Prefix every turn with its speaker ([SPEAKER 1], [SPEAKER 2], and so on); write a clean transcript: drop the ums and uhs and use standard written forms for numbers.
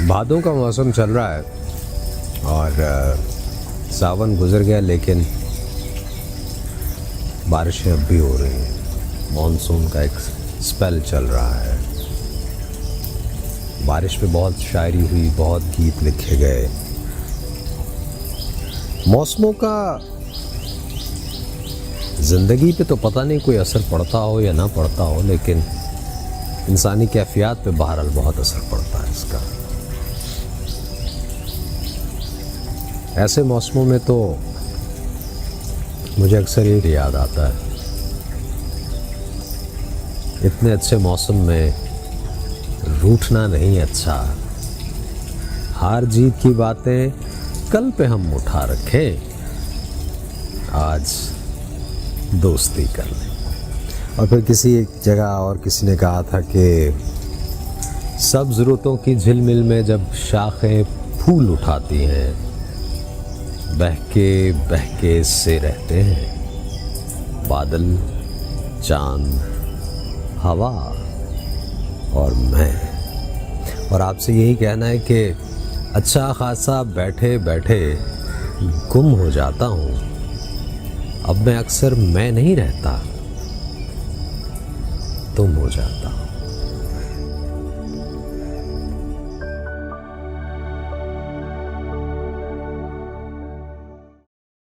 [SPEAKER 1] भादों का मौसम चल रहा है और सावन गुजर गया, लेकिन बारिशें अब भी हो रही हैं। मॉनसून का एक स्पेल चल रहा है। बारिश पे बहुत शायरी हुई, बहुत गीत लिखे गए। मौसमों का ज़िंदगी पे तो पता नहीं कोई असर पड़ता हो या ना पड़ता हो, लेकिन इंसानी कैफियत पे बहरहाल बहुत असर पड़ता है इसका। ऐसे मौसमों में तो मुझे अक्सर ये याद आता है, इतने अच्छे मौसम में रूठना नहीं अच्छा। हार जीत की बातें कल पे हम उठा रखें, आज दोस्ती कर लें। और फिर किसी एक जगह और किसी ने कहा था कि सब ज़रूरतों की झिलमिल में जब शाखें फूल उठाती हैं, बहके से रहते हैं बादल, चांद, हवा और मैं। और आपसे यही कहना है कि अच्छा खासा बैठे बैठे गुम हो जाता हूँ। अब मैं अक्सर मैं नहीं रहता, तुम हो जाता हूँ।